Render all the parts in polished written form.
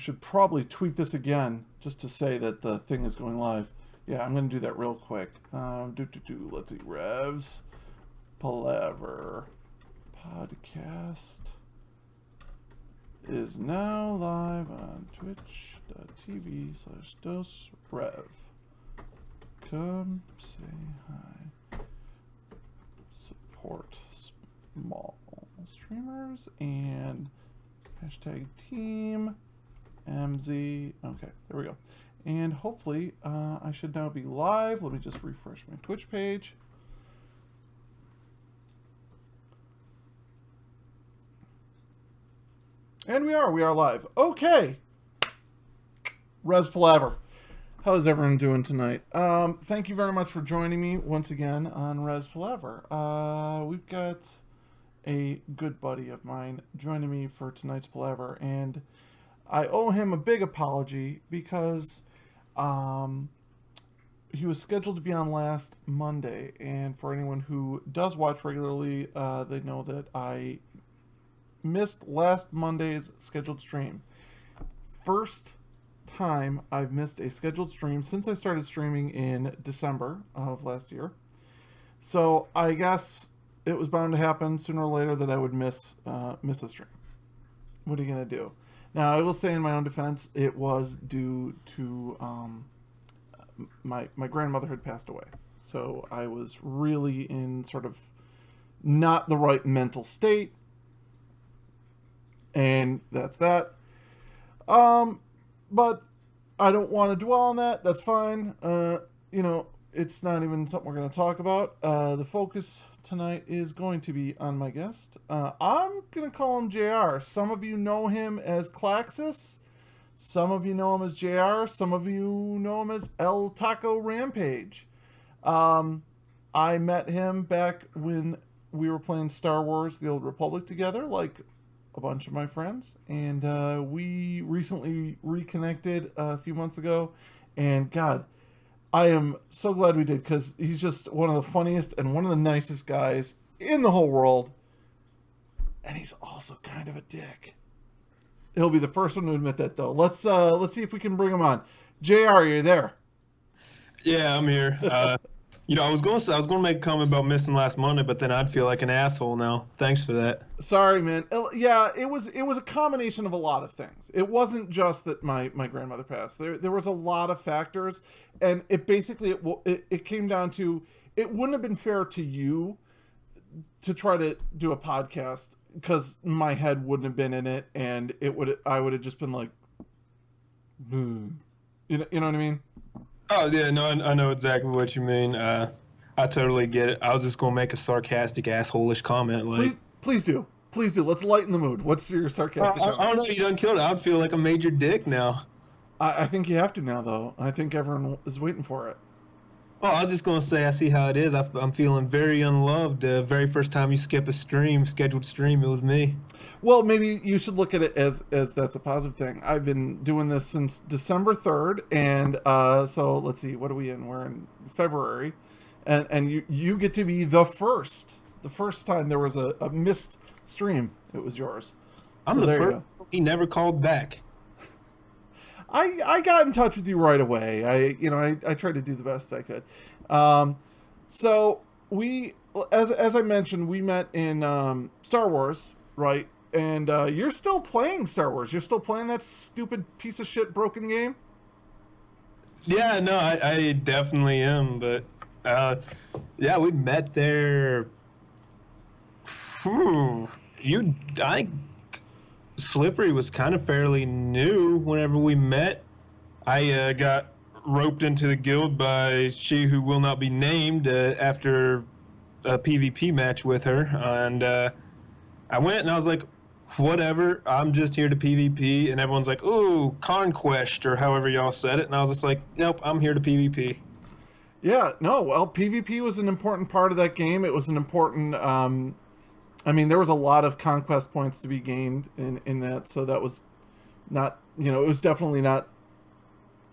should probably tweet this again just to say that the thing is going live. Yeah, I'm going to do that real quick. Let's see. Rhevs Palaver podcast is now live on twitch.tv/dosrev. Come say hi. Support small streamers and hashtag team MZ. Okay, there we go. And hopefully I should now be live. Let me just refresh my Twitch page. And we are live. Okay. Rhevs Palaver. How's everyone doing tonight? Thank you very much for joining me once again on Rhevs Palaver. We've got a good buddy of mine joining me for tonight's Palaver, and I owe him a big apology because he was scheduled to be on last Monday, and for anyone who does watch regularly, they know that I missed last Monday's scheduled stream. First time I've missed a scheduled stream since I started streaming in December of last year. So I guess it was bound to happen sooner or later that I would miss a stream. What are you gonna do? Now I will say in my own defense, it was due to my grandmother had passed away, so I was really in sort of not the right mental state, and that's that. But I don't want to dwell on that. That's fine. It's not even something we're going to talk about. The focus tonight is going to be on my guest. I'm going to call him JR. Some of you know him as Klaxis. Some of you know him as JR. Some of you know him as El Taco Rampage. I met him back when we were playing Star Wars The Old Republic together, like a bunch of my friends, and we recently reconnected a few months ago, and God, I am so glad we did, because he's just one of the funniest and one of the nicest guys in the whole world, and he's also kind of a dick. He'll be the first one to admit that, though. Let's see if we can bring him on. JR, are you there? Yeah, I'm here. I was going to make a comment about missing last Monday, but then I'd feel like an asshole now. Thanks for that. Sorry, man. Yeah, it was a combination of a lot of things. It wasn't just that my grandmother passed. There was a lot of factors, and it basically it came down to, it wouldn't have been fair to you to try to do a podcast because my head wouldn't have been in it, and I would have just been like, you know what I mean? Oh, yeah, no, I know exactly what you mean. I totally get it. I was just going to make a sarcastic, asshole-ish comment. Like, Please do. Let's lighten the mood. What's your sarcastic comment? I don't know. You done killed it. I'd feel like a major dick now. I think you have to now, though. I think everyone is waiting for it. Well, I was just going to say, I see how it is. I'm feeling very unloved. The very first time you skip a scheduled stream, it was me. Well, maybe you should look at it as that's a positive thing. I've been doing this since December 3rd, and so let's see, what are we in? We're in February, and you get to be the first time there was a missed stream. It was yours. I'm the first. He never called back. I got in touch with you right away. I tried to do the best I could. So we, as I mentioned, we met in Star Wars, right? And you're still playing Star Wars. You're still playing that stupid piece of shit broken game? Yeah, no, I definitely am. But yeah, we met there. Slippery was kind of fairly new whenever we met. I got roped into the guild by she who will not be named after a PvP match with her, and I went and I was like, whatever, I'm just here to PvP, and everyone's like, ooh, Conquest, or however y'all said it, and I was just like, nope, I'm here to PvP. Yeah, no, well, PvP was an important part of that game. It was an important, there was a lot of conquest points to be gained in that, so that was not, it was definitely not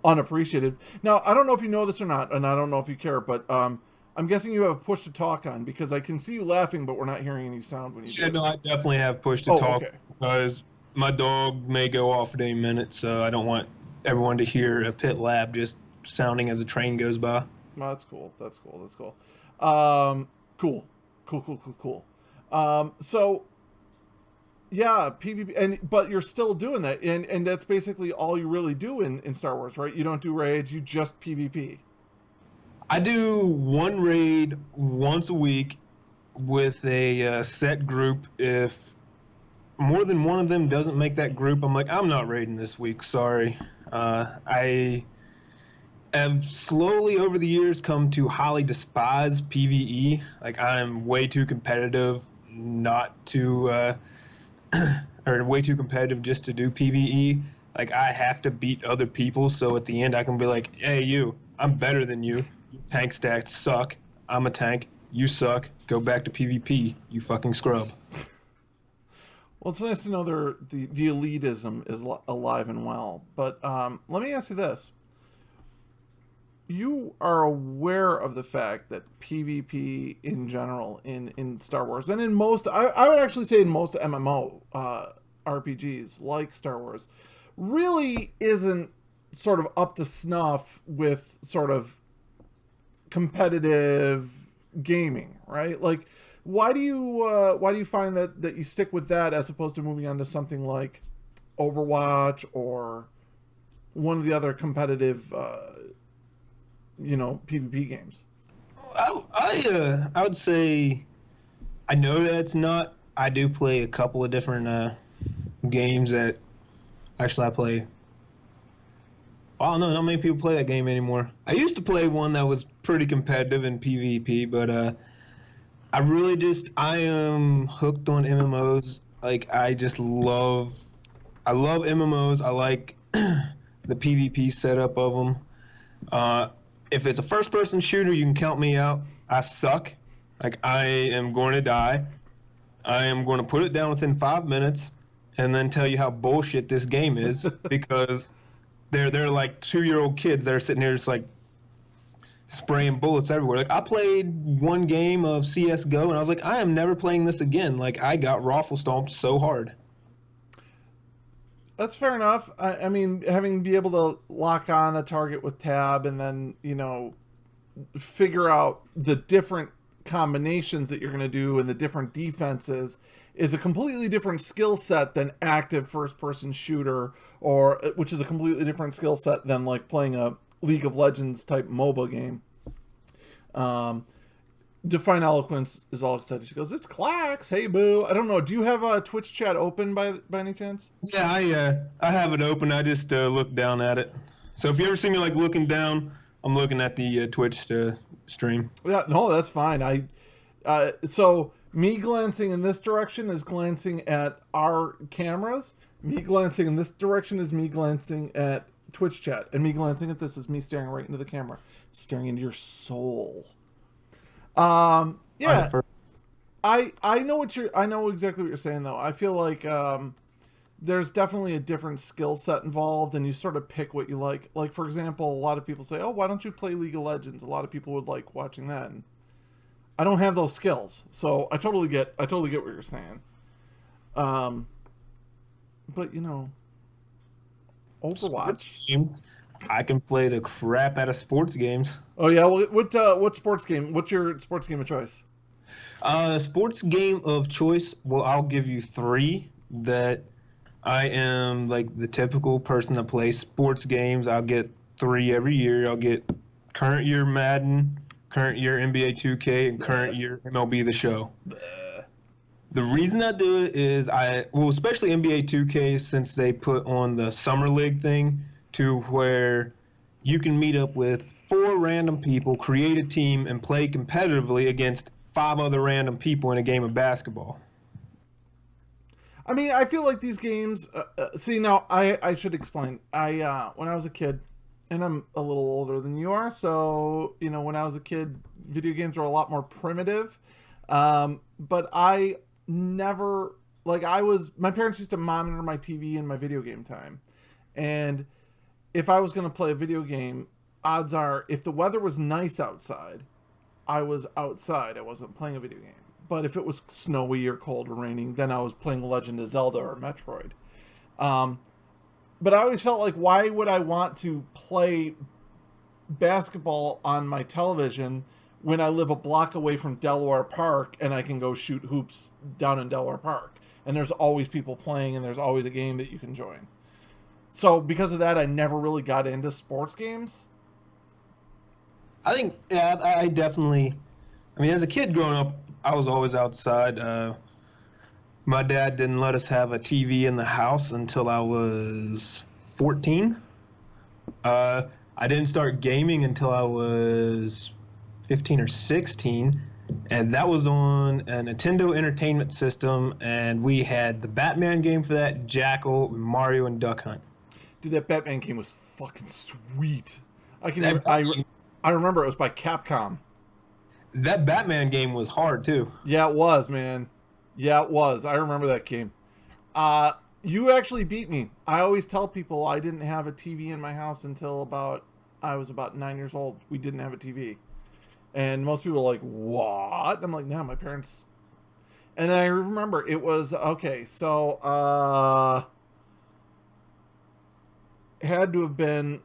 unappreciated. Now, I don't know if you know this or not, and I don't know if you care, but I'm guessing you have a push to talk on, because I can see you laughing, but we're not hearing any sound when you do. Yeah, no, I definitely have push to talk, okay. because my dog may go off at any minute, so I don't want everyone to hear a pit lab just sounding as a train goes by. Well, that's cool. That's cool. That's cool. Cool. Cool. Cool. Cool. Cool. So yeah, PvP, but you're still doing that, and that's basically all you really do in Star Wars, right? You don't do raids, you just PvP. I do one raid once a week with a set group. If more than one of them doesn't make that group, I'm like, I'm not raiding this week. Sorry. I have slowly over the years come to highly despise PvE. Like, I'm way too competitive not to, or way too competitive just to do PvE. Like, I have to beat other people, so at the end I can be like, hey, I'm better than you. Tank stats suck. I'm a tank. You suck. Go back to PvP, you fucking scrub. Well, it's nice to know the elitism is alive and well. But let me ask you this: you are aware of the fact that PvP in general in Star Wars and in most, I would actually say in most MMO RPGs like Star Wars, really isn't sort of up to snuff with sort of competitive gaming, right? Like, why do you find that you stick with that as opposed to moving on to something like Overwatch or one of the other competitive PvP games? I would say I know that it's not. I do play a couple of different games that actually I play. I don't know, not many people play that game anymore. I used to play one that was pretty competitive in PvP, but I am hooked on MMOs. Like, I love MMOs. I like the PvP setup of them. If it's a first-person shooter, you can count me out. I suck. Like, I am going to die. I am going to put it down within 5 minutes and then tell you how bullshit this game is because they're like 2-year-old kids that are sitting here just like spraying bullets everywhere. Like, I played one game of CS:GO and I was like, I am never playing this again. Like, I got raffle stomped so hard. That's fair enough. I mean, having be able to lock on a target with tab and then figure out the different combinations that you're going to do and the different defenses is a completely different skill set than active first-person shooter, or which is a completely different skill set than like playing a League of Legends type MOBA game. Define Eloquence is all excited. She goes, "It's Clax. Hey, boo." I don't know. Do you have a Twitch chat open by any chance? Yeah, I have it open. I just look down at it. So if you ever see me like looking down, I'm looking at the Twitch stream. Yeah, no, that's fine. So me glancing in this direction is glancing at our cameras. Me glancing in this direction is me glancing at Twitch chat, and me glancing at this is me staring right into the camera, staring into your soul. Yeah, I know I know exactly what you're saying though. I feel like there's definitely a different skill set involved, and you sort of pick what you like. Like, for example, a lot of people say, "Oh, why don't you play League of Legends?" A lot of people would like watching that. And I don't have those skills, so I totally get what you're saying. But Overwatch. I can play the crap out of sports games. Oh yeah, well, what sports game? What's your sports game of choice? Sports game of choice. Well, I'll give you 3 that I am like the typical person that plays sports games. I'll get 3 every year. I'll get current year Madden, current year NBA 2K, and current year MLB The Show. The reason I do it is especially NBA 2K, since they put on the Summer League thing to where you can meet up with 4 random people, create a team, and play competitively against 5 other random people in a game of basketball. I mean, I feel like these games. See, now I should explain. When I was a kid, and I'm a little older than you are, so when I was a kid, video games were a lot more primitive. But I never my parents used to monitor my TV and my video game time, and if I was going to play a video game, odds are if the weather was nice outside, I was outside. I wasn't playing a video game. But if it was snowy or cold or raining, then I was playing Legend of Zelda or Metroid. But I always felt like, why would I want to play basketball on my television when I live a block away from Delaware Park and I can go shoot hoops down in Delaware Park? And there's always people playing and there's always a game that you can join. So because of that, I never really got into sports games. I think, yeah, I definitely. I mean, as a kid growing up, I was always outside. My dad didn't let us have a TV in the house until I was 14. I didn't start gaming until I was 15 or 16, and that was on a Nintendo Entertainment System, and we had the Batman game for that, Jackal, Mario, and Duck Hunt. Dude, that Batman game was fucking sweet. I remember it was by Capcom. That Batman game was hard, too. Yeah, it was, man. Yeah, it was. I remember that game. You actually beat me. I always tell people I didn't have a TV in my house until I was about 9 years old. We didn't have a TV. And most people are like, what? I'm like, no, my parents... And then I remember it was, okay, so, it had to have been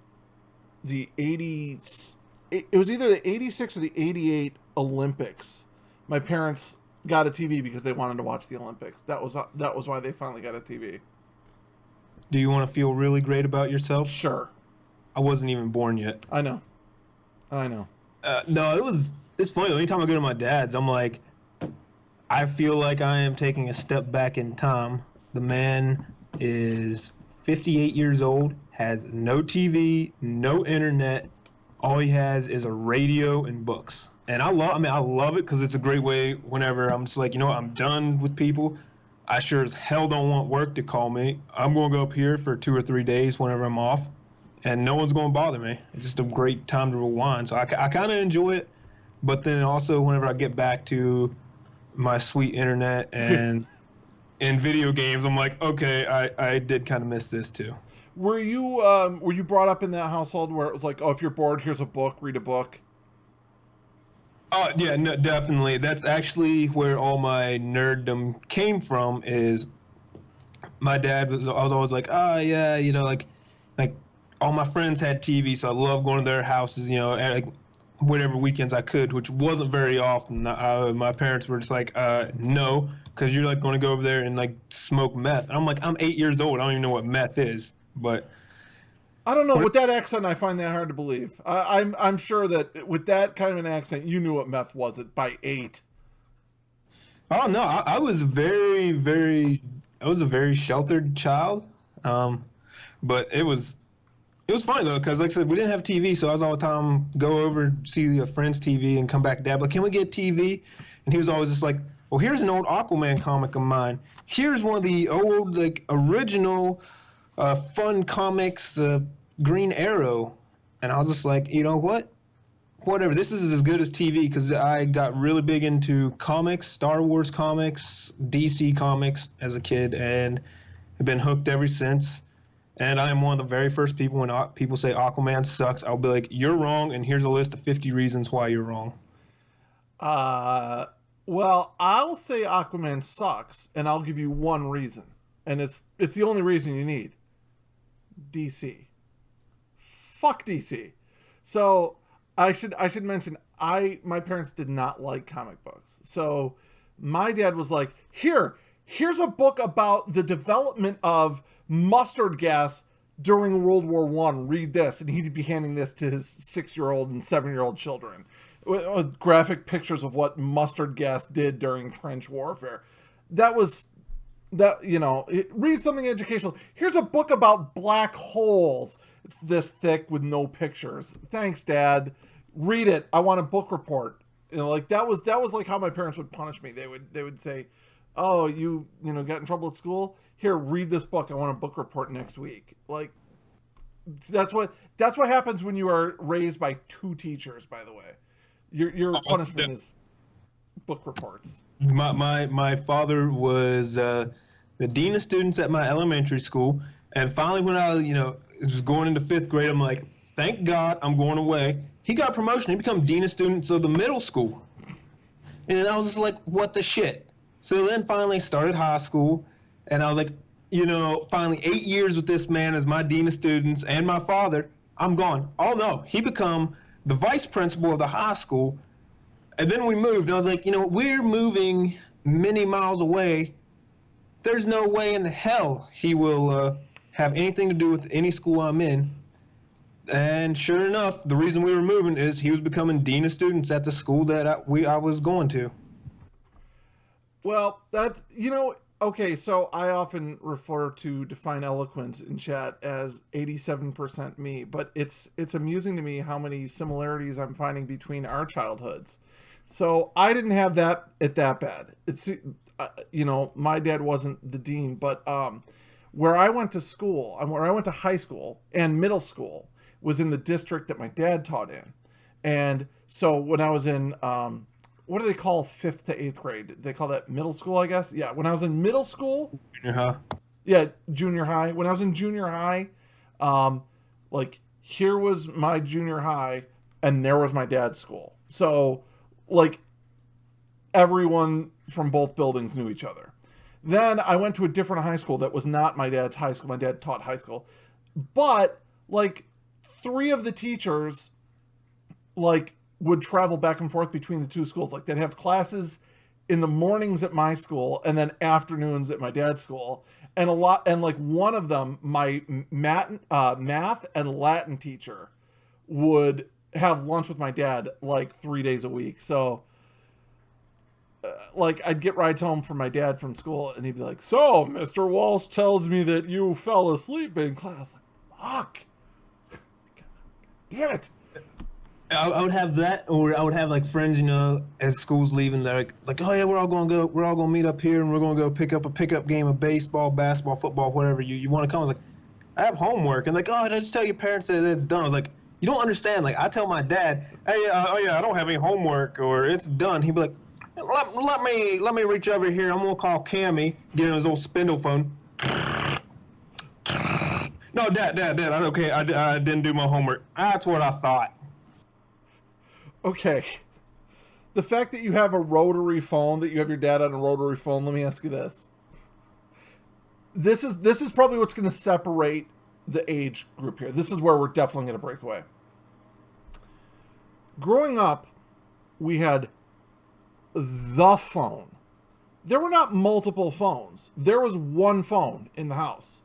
the 80s... It was either the 86 or the 88 Olympics. My parents got a TV because they wanted to watch the Olympics. That was why they finally got a TV. Do you want to feel really great about yourself? Sure. I wasn't even born yet. I know. No, it's funny. Anytime I go to my dad's, I'm like, I feel like I am taking a step back in time. The man is 58 years old, has no TV, no internet. All he has is a radio and books. And I love it because it's a great way whenever I'm just like, you know what, I'm done with people. I sure as hell don't want work to call me. I'm going to go up here for 2 or 3 days whenever I'm off, and no one's going to bother me. It's just a great time to rewind. So I kind of enjoy it, but then also whenever I get back to my sweet internet and video games, I'm like, okay, I did kind of miss this too. Were you brought up in that household where it was like, oh, if you're bored, here's a book, read a book? Oh, yeah, no, definitely. That's actually where all my nerddom came from. Is my dad I was always like, oh, yeah, you know, like all my friends had TV, so I loved going to their houses, you know, like whatever weekends I could, which wasn't very often. My parents were just like, no, because you're like going to go over there and like smoke meth. And I'm like, I'm 8 years old. I don't even know what meth is, but. I don't know. With that accent, I find that hard to believe. I'm sure that with that kind of an accent, you knew what meth was by 8. Oh no, I was a very sheltered child, but it was funny though, because like I said, we didn't have TV, so I was all the time go over see a friend's TV and come back. Dad, like, can we get TV? And he was always just like, well, here's an old Aquaman comic of mine. Here's one of the old like original. Fun comics, Green Arrow, and I was just like, you know what? Whatever. This is as good as TV because I got really big into comics, Star Wars comics, DC comics as a kid, and have been hooked ever since. And I am one of the very first people when people say Aquaman sucks, I'll be like, you're wrong, and here's a list of 50 reasons why you're wrong. Well, I'll say Aquaman sucks, and I'll give you one reason, and it's the only reason you need. DC. Fuck DC. So I should mention my parents did not like comic books. So my dad was like, here's a book about the development of mustard gas during World War I. Read this. And he'd be handing this to his 6-year-old and 7-year-old children with graphic pictures of what mustard gas did during trench warfare. Read something educational. Here's a book about black holes. It's this thick with no pictures. Thanks, Dad. Read it. I want a book report. You know, like that was like how my parents would punish me. They would say, "Oh, you got in trouble at school? Here, read this book. I want a book report next week." Like that's what happens when you are raised by 2 teachers, by the way. Your punishment is book reports. My father was the dean of students at my elementary school, and finally when I was going into 5th grade, I'm like, thank God I'm going away. He got a promotion. He became dean of students of the middle school, and I was just like, what the shit? So then finally started high school, and I was like, finally 8 years with this man as my dean of students and my father. I'm gone. Oh no, he become the vice principal of the high school. And then we moved. And I was like, we're moving many miles away. There's no way in hell he will have anything to do with any school I'm in. And sure enough, the reason we were moving is he was becoming dean of students at the school that I was going to. Well, that's, okay, so I often refer to Define Eloquence in chat as 87% me, but it's amusing to me how many similarities I'm finding between our childhoods. So I didn't have that bad. It's, my dad wasn't the dean, but where I went to school, where I went to high school and middle school was in the district that my dad taught in. And so when I was in, what do they call 5th to 8th grade? They call that middle school, I guess. Yeah, when I was in middle school. Junior high. Yeah, junior high. When I was in junior high, here was my junior high, and there was my dad's school. So, everyone from both buildings knew each other. Then I went to a different high school that was not my dad's high school. My dad taught high school. But, 3 of the teachers, would travel back and forth between the two schools. They'd have classes in the mornings at my school and then afternoons at my dad's school. And one of them, my math and Latin teacher would have lunch with my dad 3 days a week. So I'd get rides home from my dad from school and he'd be like, "So Mr. Walsh tells me that you fell asleep in class." Fuck. Damn it. I would have that, or I would have friends, as school's leaving, they're like, "Oh yeah, we're all gonna meet up here, and we're gonna go pick up a pickup game of baseball, basketball, football, whatever you want to come." I was like, "I have homework," and "Oh, just tell your parents that it's done." I was like, "You don't understand." I tell my dad, "Hey, I don't have any homework, or it's done." He'd be like, "Let me reach over here. I'm gonna call Cammy, get his old spindle phone." "No, Dad, okay, I didn't do my homework." That's what I thought. Okay. The fact that you have a rotary phone, that you have your dad on a rotary phone, let me ask you this. This is probably what's going to separate the age group here. This is where we're definitely going to break away. Growing up, we had the phone. There were not multiple phones. There was one phone in the house.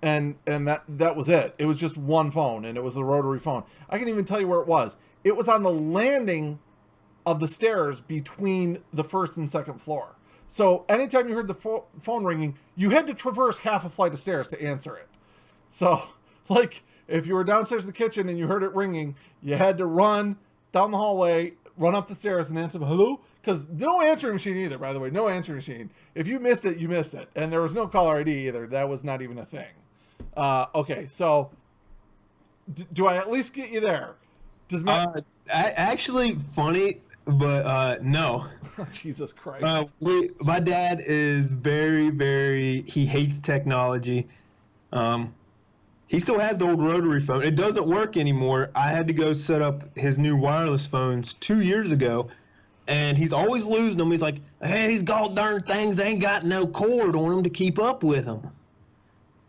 And that was it. It was just one phone, and it was a rotary phone. I can even tell you where it was. It was on the landing of the stairs between the first and second floor. So anytime you heard the phone ringing, you had to traverse half a flight of stairs to answer it. So, if you were downstairs in the kitchen and you heard it ringing, you had to run down the hallway, run up the stairs, and answer the hello. Because no answering machine either, by the way. No answering machine. If you missed it, you missed it. And there was no caller ID either. That was not even a thing. Okay, so do I at least get you there? Does actually funny, but no. Jesus Christ. My dad is very, very. He hates technology. He still has the old rotary phone. It doesn't work anymore. I had to go set up his new wireless phones 2 years ago, and he's always losing them. He's like, "Hey, these god darn things ain't got no cord on them to keep up with them."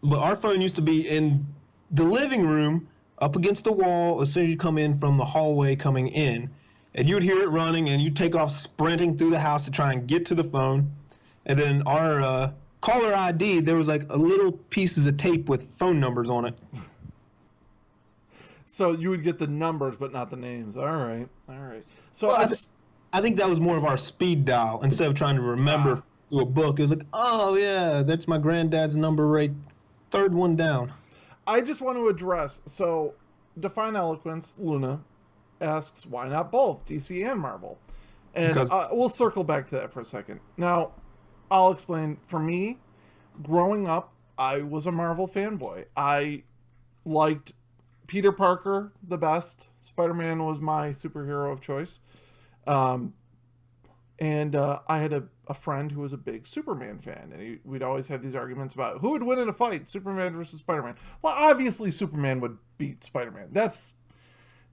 But our phone used to be in the living room, up against the wall, as soon as you come in from the hallway coming in. And you would hear it running, and you'd take off sprinting through the house to try and get to the phone. And then our caller ID, there was a little pieces of tape with phone numbers on it. So you would get the numbers, but not the names. All right. So I think that was more of our speed dial. Instead of trying to remember through a book, it was like, "Oh, yeah, that's my granddad's number right, third one down." I just want to address, so Define Eloquence, Luna, asks, why not both, DC and Marvel? And we'll circle back to that for a second. Now, I'll explain. For me, growing up, I was a Marvel fanboy. I liked Peter Parker the best. Spider-Man was my superhero of choice. And I had a friend who was a big Superman fan, and we'd always have these arguments about who would win in a fight, Superman versus Spider-Man. Well, obviously Superman would beat Spider-Man. That's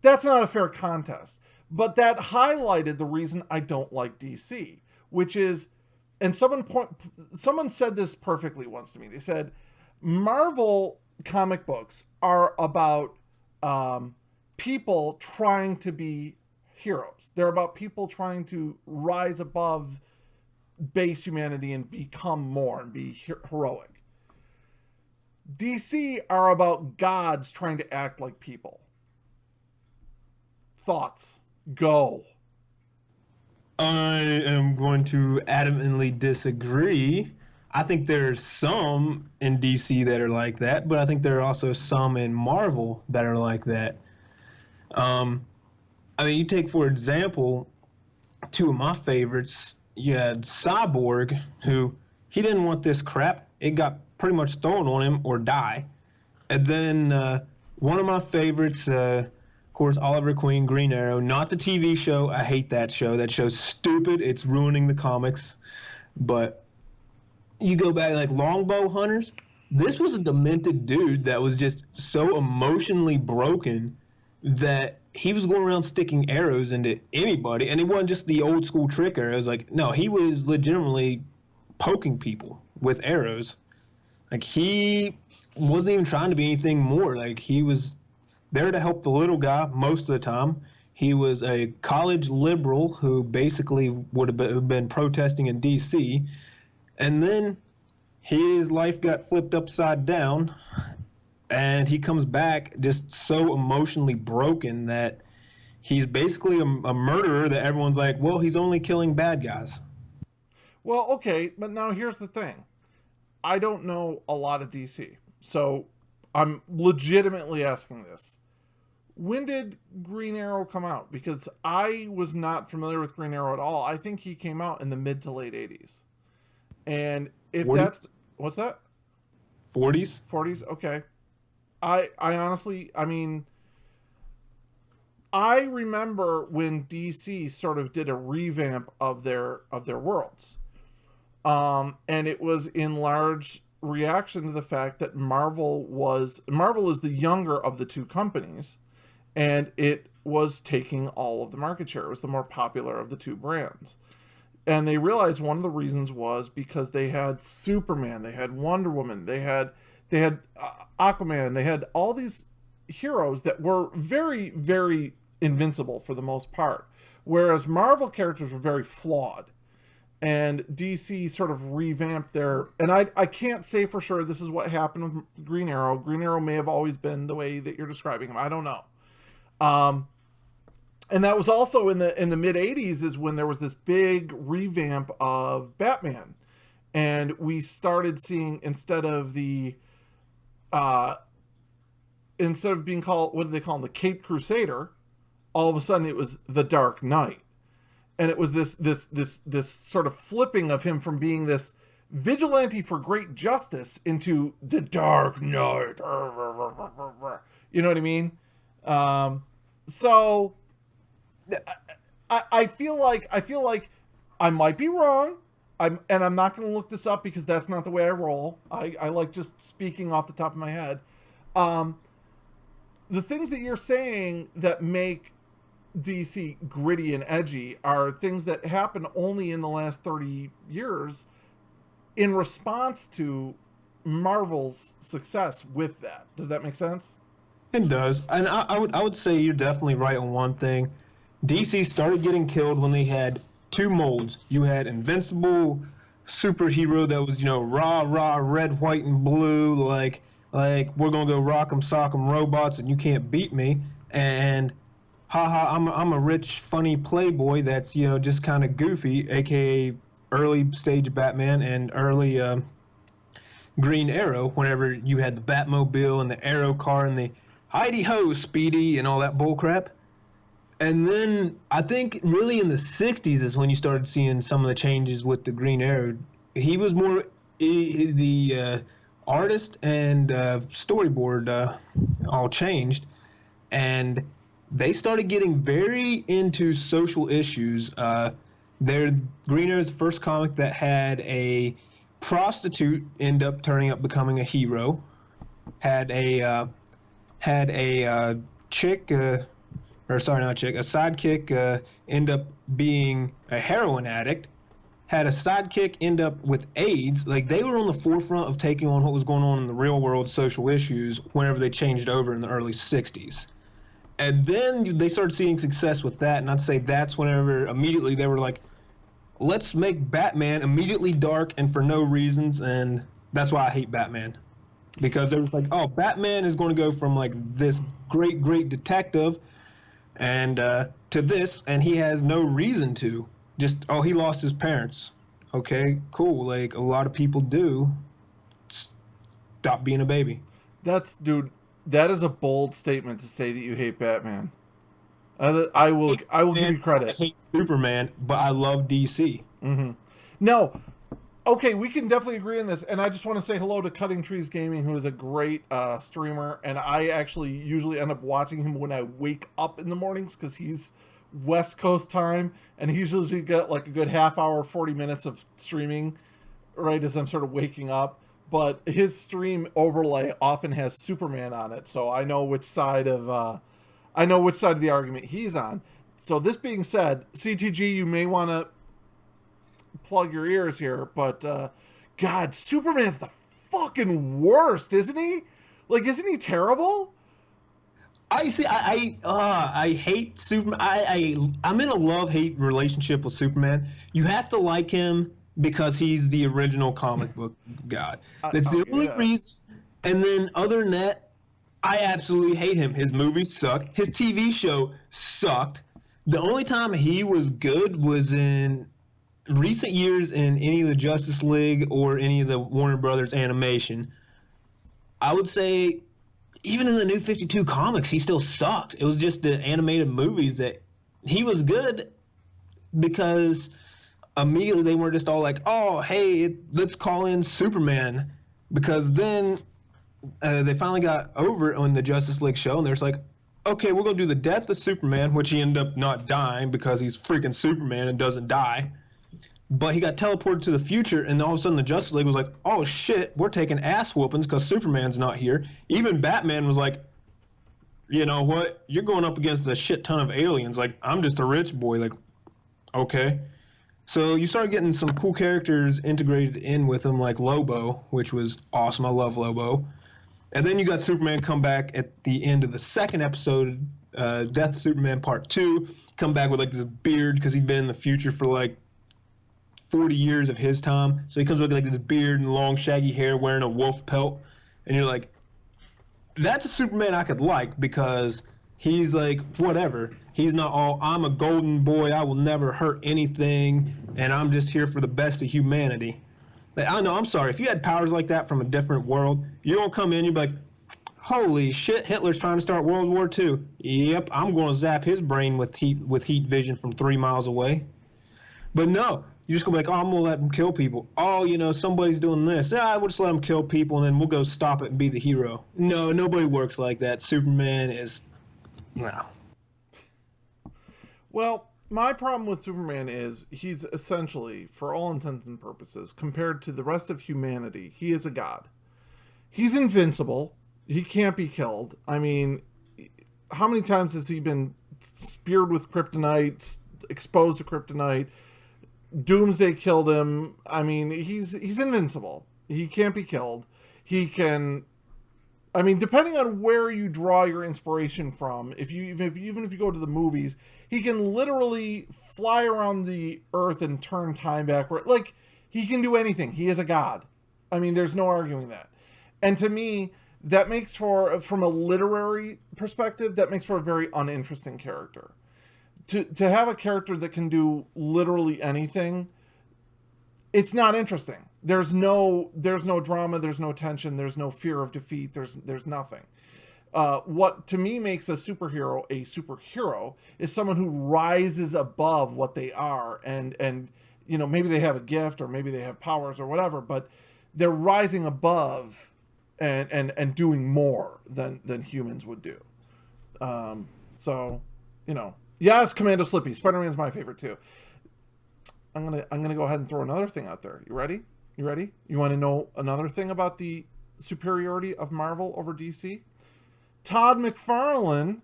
not a fair contest. But that highlighted the reason I don't like DC, which is and someone said this perfectly once to me. They said Marvel comic books are about people trying to be heroes. They're about people trying to rise above base humanity and become more and be heroic. DC are about gods trying to act like people. Thoughts? Go. I am going to adamantly disagree. I think there's some in DC that are like that, but I think there are also some in Marvel that are like that. I mean, you take, for example, two of my favorites. You had Cyborg, who he didn't want this crap. It got pretty much thrown on him or die. And then one of my favorites, of course, Oliver Queen, Green Arrow. Not the TV show. I hate that show. That show's stupid. It's ruining the comics. But you go back like Longbow Hunters. This was a demented dude that was just so emotionally broken that he was going around sticking arrows into anybody, and it wasn't just the old school trick arrows. Like, no, he was legitimately poking people with arrows. Like, he wasn't even trying to be anything more. Like, he was there to help the little guy most of the time. He was a college liberal who basically would have been protesting in D.C., and then his life got flipped upside down, and he comes back just so emotionally broken that he's basically a murderer that everyone's like, well, he's only killing bad guys. Well, okay, but now here's the thing. I don't know a lot of DC, so I'm legitimately asking this. When did Green Arrow come out? Because I was not familiar with Green Arrow at all. I think he came out in the mid to late 80s. And if 40s? that's... What's that? 40s? 40s? Okay. I honestly, I mean, I remember when DC sort of did a revamp of their worlds. And it was in large reaction to the fact that Marvel is the younger of the two companies, and it was taking all of the market share. It was the more popular of the two brands. And they realized one of the reasons was because they had Superman, they had Wonder Woman, they had Aquaman, they had all these heroes that were very, very invincible for the most part, whereas Marvel characters were very flawed. And DC sort of revamped their... And I can't say for sure this is what happened with Green Arrow. Green Arrow may have always been the way that you're describing him. I don't know. And that was also in the mid 80s is when there was this big revamp of Batman. And we started seeing, instead of being called, what did they call him? The Caped Crusader, all of a sudden it was the Dark Knight. And it was this sort of flipping of him from being this vigilante for great justice into the Dark Knight. You know what I mean? So I feel like I might be wrong. I'm not going to look this up because that's not the way I roll. I like just speaking off the top of my head. The things that you're saying that make DC gritty and edgy are things that happen only in the last 30 years in response to Marvel's success with that. Does that make sense? It does. And I would say you're definitely right on one thing. DC started getting killed when they had two molds. You had Invincible superhero that was, rah, red, white, and blue, like we're going to go rock 'em, sock 'em robots and you can't beat me. And haha, I'm a rich, funny playboy that's, just kind of goofy, aka early stage Batman and early Green Arrow, whenever you had the Batmobile and the Arrow car and the Heidi Ho Speedy and all that bullcrap. And then I think really in the 60s is when you started seeing some of the changes with the Green Arrow. He was more the artist and storyboard all changed. And they started getting very into social issues. Their Green Arrow's the first comic that had a prostitute end up turning up becoming a hero. Had a chick, a sidekick, end up being a heroin addict. had a sidekick end up with AIDS. Like, they were on the forefront of taking on what was going on in the real world social issues whenever they changed over in the early 60s. And then they started seeing success with that, and I'd say that's whenever immediately they were like, let's make Batman immediately dark and for no reasons, and that's why I hate Batman. Because they was like, oh, Batman is going to go from like this great detective and to this, and he has no reason to. Just, oh, he lost his parents. Okay, cool. Like, a lot of people do. Stop being a baby. Dude, that is a bold statement to say that you hate Batman. I will give you credit. I hate Superman, but I love DC. Mm-hmm. No, okay, we can definitely agree on this. And I just want to say hello to Cutting Trees Gaming, who is a great streamer. And I actually usually end up watching him when I wake up in the mornings because he's West Coast time, and he usually get like a good half hour, 40 minutes of streaming right as I'm sort of waking up. But his stream overlay often has Superman on it, so I know which side of the argument he's on. So this being said, CTG, you may want to plug your ears here, but God, Superman's the fucking worst, isn't he? Like, isn't he terrible? I see. I hate Superman. I'm in a love-hate relationship with Superman. You have to like him because he's the original comic book god. That's the only reason. And then other than that, I absolutely hate him. His movies suck. His TV show sucked. The only time he was good was in recent years in any of the Justice League or any of the Warner Brothers animation. I would say even in the New 52 comics, he still sucked. It was just the animated movies that he was good because immediately they were just all like, oh, hey, let's call in Superman. Because then they finally got over it on the Justice League show, and they're just like, okay, we're going to do the death of Superman, which he ended up not dying because he's freaking Superman and doesn't die. But he got teleported to the future, and all of a sudden the Justice League was like, oh shit, we're taking ass whoopings because Superman's not here. Even Batman was like, you know what, you're going up against a shit ton of aliens. Like, I'm just a rich boy. Like, okay. So you started getting some cool characters integrated in with him, like Lobo, which was awesome. I love Lobo. And then you got Superman come back at the end of the second episode, Death of Superman Part 2, come back with like this beard because he'd been in the future for like 40 years of his time. So he comes with like this beard and long shaggy hair wearing a wolf pelt. And you're like, that's a Superman I could like because he's like, whatever. He's not all, I'm a golden boy, I will never hurt anything, and I'm just here for the best of humanity. Like, I know, I'm sorry, if you had powers like that from a different world, you don't come in, you'd be like, holy shit, Hitler's trying to start World War II. Yep, I'm going to zap his brain with heat vision from 3 miles away. But no, you just go like, oh, I'm going to let him kill people. Oh, you know, somebody's doing this. Yeah, we'll just let him kill people, and then we'll go stop it and be the hero. No, nobody works like that. Superman is... no. Well, my problem with Superman is he's essentially, for all intents and purposes, compared to the rest of humanity, he is a god. He's invincible. He can't be killed. I mean, how many times has he been speared with kryptonite, exposed to kryptonite? Doomsday killed him. I mean, he's invincible. He can't be killed. He can... I mean, depending on where you draw your inspiration from, even if you go to the movies, he can literally fly around the earth and turn time backward. Like, he can do anything. He is a god. I mean, there's no arguing that. And to me, that makes for, from a literary perspective, that makes for a very uninteresting character. To have a character that can do literally anything, it's not interesting. There's no drama, there's no tension, there's no fear of defeat, there's nothing. What to me makes a superhero is someone who rises above what they are, and you know, maybe they have a gift or maybe they have powers or whatever, but they're rising above and doing more than humans would do. So, you know, yes, Commando Slippy, Spider-Man's my favorite too. I'm gonna go ahead and throw another thing out there. You ready? You want to know another thing about the superiority of Marvel over DC? Todd McFarlane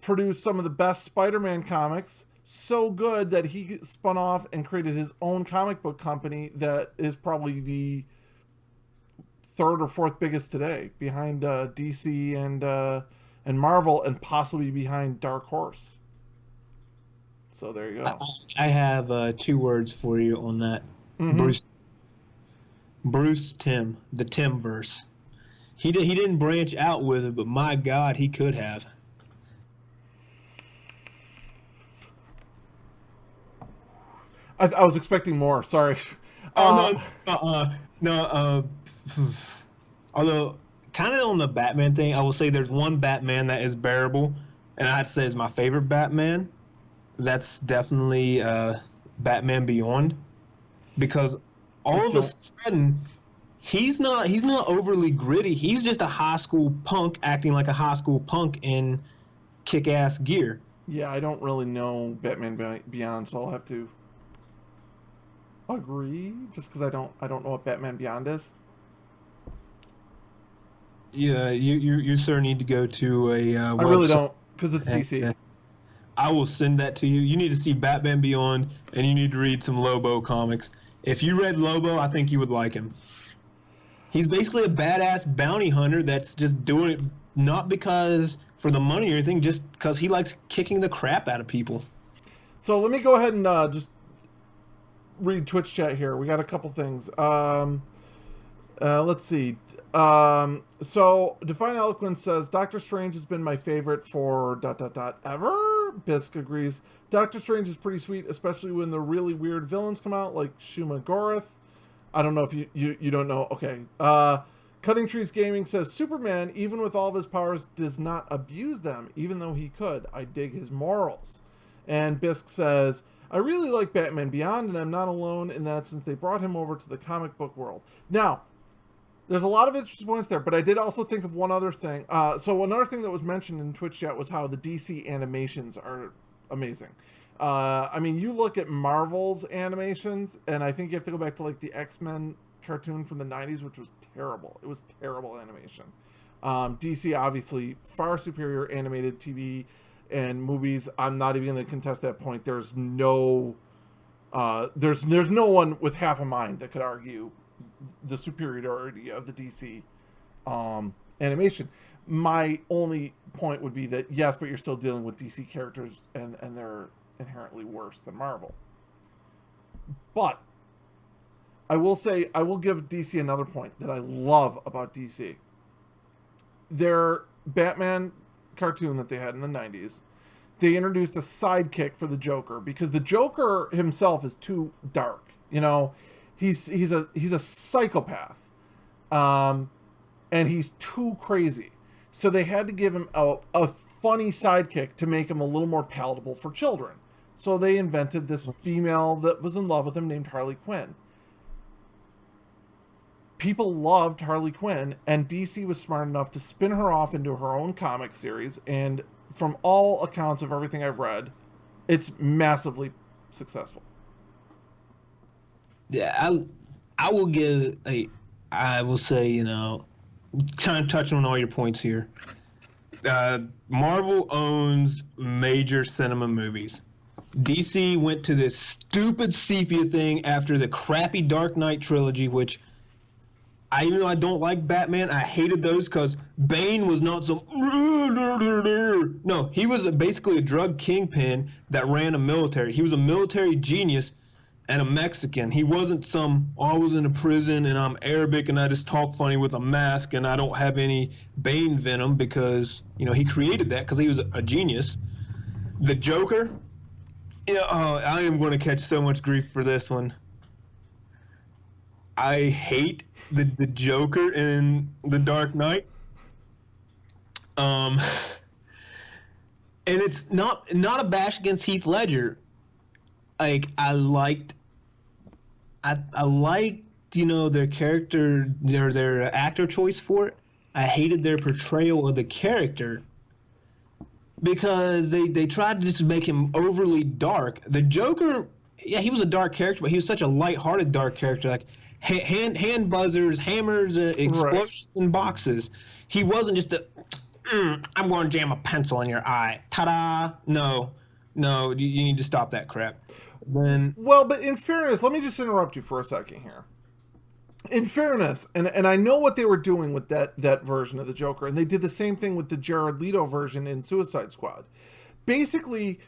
produced some of the best Spider-Man comics so good that he spun off and created his own comic book company that is probably the third or fourth biggest today, behind DC and Marvel, and possibly behind Dark Horse. So there you go. I have 2 words for you on that. Mm-hmm. Bruce Timm, the Timverse. He didn't branch out with it, but my God, he could have. I was expecting more. Sorry. Oh no. Although kind of on the Batman thing, I will say there's one Batman that is bearable, and I'd say is my favorite Batman. That's definitely Batman Beyond, because all of a sudden he's not overly gritty. He's just a high school punk acting like a high school punk in kick-ass gear. Yeah, I don't really know Batman Beyond, so I'll have to agree, just because I don't know what Batman Beyond is. Yeah, you sir need to go to a I really don't, because it's DC. I will send that to you. You need to see Batman Beyond, and you need to read some Lobo comics. If you read Lobo, I think you would like him. He's basically a badass bounty hunter that's just doing it not because for the money or anything, just because he likes kicking the crap out of people. So let me go ahead and just read Twitch chat here. We got a couple things. Let's see. So Define Eloquence says Doctor Strange has been my favorite for ... ever. Bisk agrees. Doctor Strange is pretty sweet, especially when the really weird villains come out, like Shuma Gorath. I don't know if you don't know. Okay. Cutting Trees Gaming says Superman, even with all of his powers, does not abuse them, even though he could. I dig his morals. And Bisk says, I really like Batman Beyond, and I'm not alone in that since they brought him over to the comic book world. Now, there's a lot of interesting points there, but I did also think of one other thing. So another thing that was mentioned in Twitch chat was how the DC animations are amazing. I mean, you look at Marvel's animations, and I think you have to go back to like the X-Men cartoon from the 90s, which was terrible. It was terrible animation. DC, obviously, far superior animated TV and movies. I'm not even going to contest that point. There's no one with half a mind that could argue the superiority of the DC animation. My only point would be that yes, but you're still dealing with DC characters, and they're inherently worse than Marvel. But I will say, I will give DC another point that I love about DC. Their Batman cartoon that they had in the 90s, they introduced a sidekick for the Joker, because the Joker himself is too dark. You know, he's a psychopath, and he's too crazy. So they had to give him a funny sidekick to make him a little more palatable for children. So they invented this female that was in love with him named Harley Quinn. People loved Harley Quinn, and DC was smart enough to spin her off into her own comic series, and from all accounts of everything I've read, it's massively successful. Yeah, I will say, you know, kind of touching on all your points here. Marvel owns major cinema movies. DC went to this stupid sepia thing after the crappy Dark Knight trilogy, which even though I don't like Batman, I hated those because Bane was not some... No, he was basically a drug kingpin that ran a military. He was a military genius and a Mexican. He wasn't I was in a prison and I'm Arabic and I just talk funny with a mask and I don't have any Bane venom because, you know, he created that because he was a genius. The Joker, I am going to catch so much grief for this one. I hate the Joker in The Dark Knight. And it's not a bash against Heath Ledger. Like I liked, you know, their character, their actor choice for it. I hated their portrayal of the character because they tried to just make him overly dark. The Joker, yeah, he was a dark character, but he was such a light-hearted dark character, like hand buzzers, hammers, explosions, right, and boxes. He wasn't just I'm going to jam a pencil in your eye. Ta-da! No. No, you need to stop that crap. Then Well, but in fairness, let me just interrupt you for a second here. In fairness, and I know what they were doing with that version of the Joker, and they did the same thing with the Jared Leto version in Suicide Squad. Basically,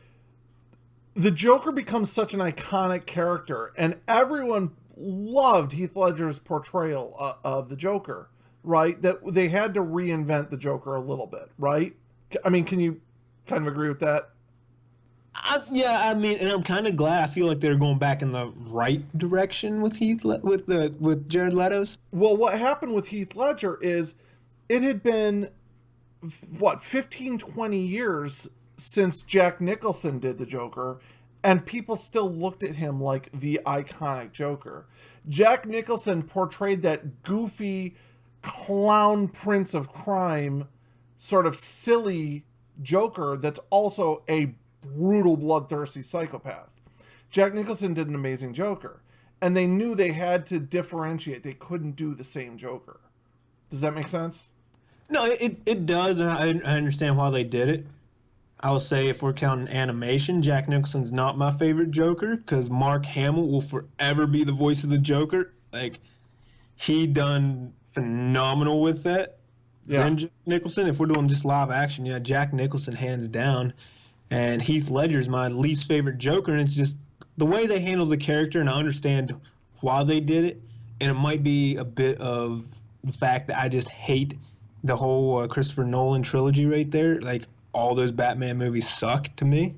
the Joker becomes such an iconic character, and everyone loved Heath Ledger's portrayal of the Joker, right? That they had to reinvent the Joker a little bit, right? I mean, can you kind of agree with that? yeah, I mean, and I'm kind of glad. I feel like they're going back in the right direction with with Jared Leto's. Well, what happened with Heath Ledger is it had been, what, 15, 20 years since Jack Nicholson did the Joker, and people still looked at him like the iconic Joker. Jack Nicholson portrayed that goofy clown prince of crime, sort of silly Joker that's also a brutal, bloodthirsty psychopath. Jack Nicholson did an amazing Joker, and they knew they had to differentiate. They couldn't do the same Joker. Does that make sense? No, it does, and I understand why they did it. I will say, if we're counting animation, Jack Nicholson's not my favorite Joker because Mark Hamill will forever be the voice of the Joker. Like, he done phenomenal with that. Yeah. Then Jack Nicholson, if we're doing just live action, yeah, Jack Nicholson hands down. And Heath Ledger's my least favorite Joker, and it's just the way they handle the character, and I understand why they did it. And it might be a bit of the fact that I just hate the whole Christopher Nolan trilogy right there. Like, all those Batman movies suck to me.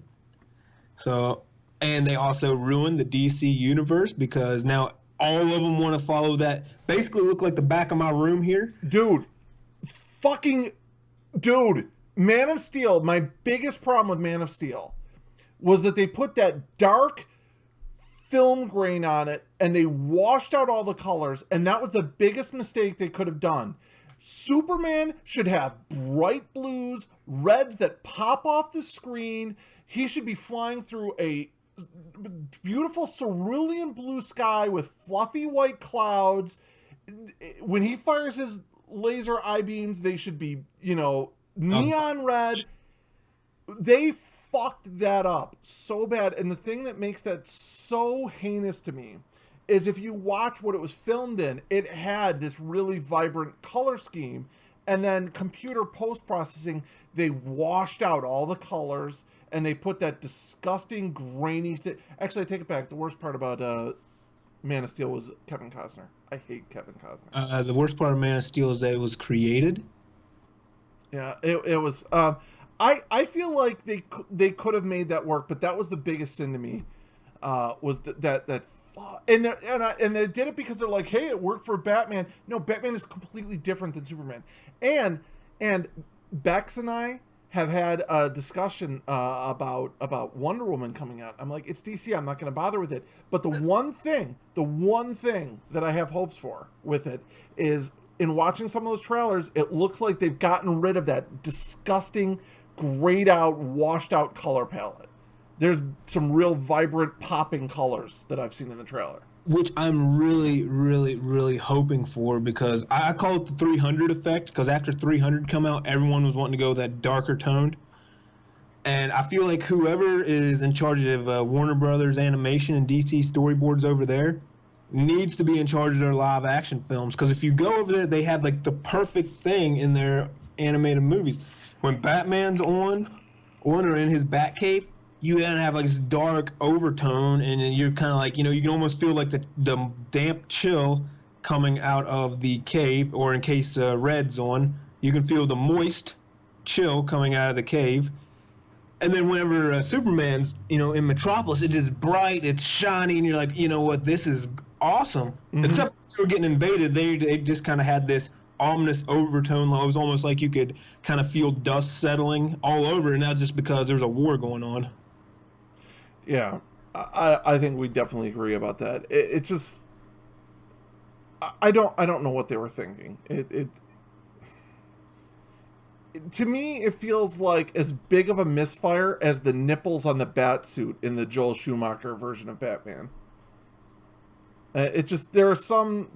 So, and they also ruined the DC universe because now all of them want to follow that. Basically, look like the back of my room here. Dude, Man of Steel, my biggest problem with Man of Steel was that they put that dark film grain on it and they washed out all the colors, and that was the biggest mistake they could have done. Superman should have bright blues, reds that pop off the screen. He should be flying through a beautiful cerulean blue sky with fluffy white clouds. When he fires his laser eye beams, they should be, neon red. They fucked that up so bad. And the thing that makes that so heinous to me is if you watch what it was filmed in, it had this really vibrant color scheme, and then computer post-processing, they washed out all the colors and they put that disgusting grainy thing. Actually, I take it back. The worst part about Man of Steel was Kevin Costner. I hate Kevin Costner. The worst part of Man of Steel is that it was created. Yeah, it was. I feel like they could have made that work, but that was the biggest sin to me. Was that and they did it because they're like, hey, it worked for Batman. No, Batman is completely different than Superman. And Bex and I have had a discussion about Wonder Woman coming out. I'm like, it's DC. I'm not going to bother with it. But the one thing that I have hopes for with it is, in watching some of those trailers, it looks like they've gotten rid of that disgusting, grayed out, washed out color palette. There's some real vibrant, popping colors that I've seen in the trailer. Which I'm really, really, really hoping for, because I call it the 300 effect, because after 300 come out, everyone was wanting to go that darker toned. And I feel like whoever is in charge of Warner Brothers animation and DC storyboards over there needs to be in charge of their live action films, because if you go over there, they have like the perfect thing in their animated movies. When Batman's on or in his Batcave, you then have like this dark overtone, and then you're kind of like, you can almost feel like the damp chill coming out of the cave, or in case Red's on, you can feel the moist chill coming out of the cave. And then whenever Superman's, in Metropolis, it's just bright, it's shiny, and you're like, you know what, this is awesome. Mm-hmm. Except they were getting invaded, they just kind of had this ominous overtone. It was almost like you could kind of feel dust settling all over, and that's just because there's a war going on. Yeah, I think we definitely agree about that. It's just, I don't know what they were thinking. To me, it feels like as big of a misfire as the nipples on the bat suit in the Joel Schumacher version of Batman. It's just, there are some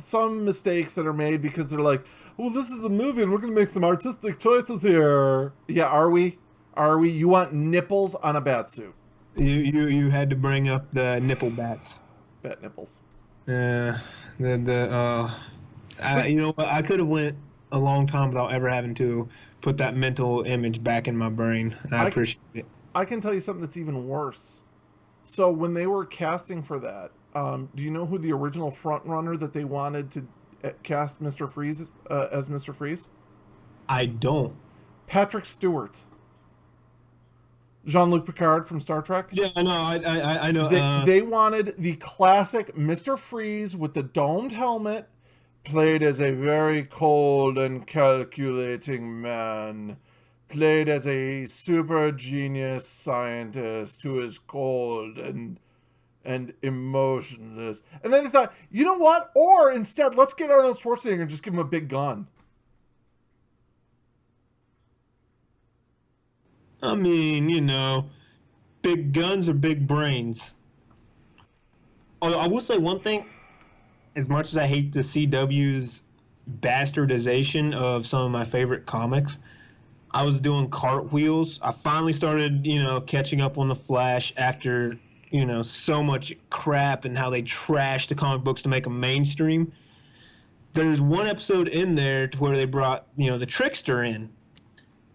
mistakes that are made because they're like, well, this is a movie and we're going to make some artistic choices here. Yeah, are we? You want nipples on a bat suit? You had to bring up the nipple bats. Bat nipples. Uh, the But you know what? I could have went a long time without ever having to put that mental image back in my brain. I I appreciate it. I can tell you something that's even worse. So when they were casting for that, do you know who the original front runner that they wanted to cast Mr. Freeze as Mr. Freeze? I don't. Patrick Stewart, Jean-Luc Picard from Star Trek. Yeah, no, I know. They wanted the classic Mr. Freeze with the domed helmet, played as a very cold and calculating man, played as a super genius scientist who is cold and emotionless. And then they thought, you know what? Or instead, let's get Arnold Schwarzenegger and just give him a big gun. I mean, big guns or big brains. Although I will say one thing, as much as I hate the CW's bastardization of some of my favorite comics, I was doing cartwheels. I finally started, catching up on the Flash after, so much crap and how they trashed the comic books to make them mainstream. There's one episode in there to where they brought, the Trickster in.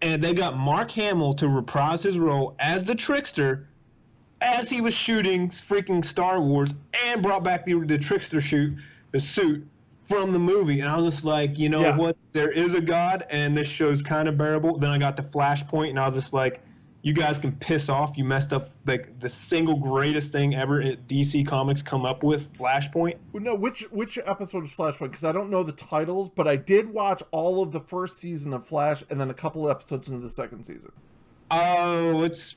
And they got Mark Hamill to reprise his role as the Trickster as he was shooting freaking Star Wars, and brought back the Trickster suit from the movie. And I was just like, you know what? There is a God, and this show's kind of bearable. Then I got to Flashpoint, and I was just like, you guys can piss off. You messed up like the single greatest thing ever DC Comics come up with, Flashpoint. No, which episode was Flashpoint? Because I don't know the titles, but I did watch all of the first season of Flash and then a couple of episodes into the second season. Oh, it's...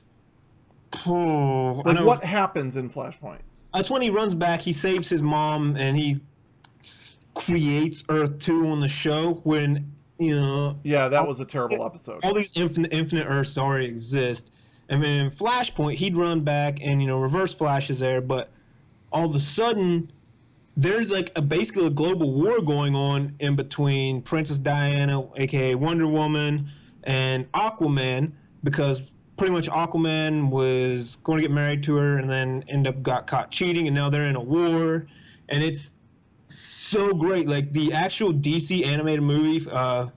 like, what happens in Flashpoint? That's when he runs back, he saves his mom, and he creates Earth 2 on the show when... Yeah, that was a terrible episode. All these infinite Earths already exist. And then in Flashpoint, he'd run back and, Reverse Flash is there, but all of a sudden, there's like basically a global war going on in between Princess Diana, aka Wonder Woman, and Aquaman, because pretty much Aquaman was going to get married to her and then got caught cheating, and now they're in a war. And it's so great. Like the actual DC animated movie, I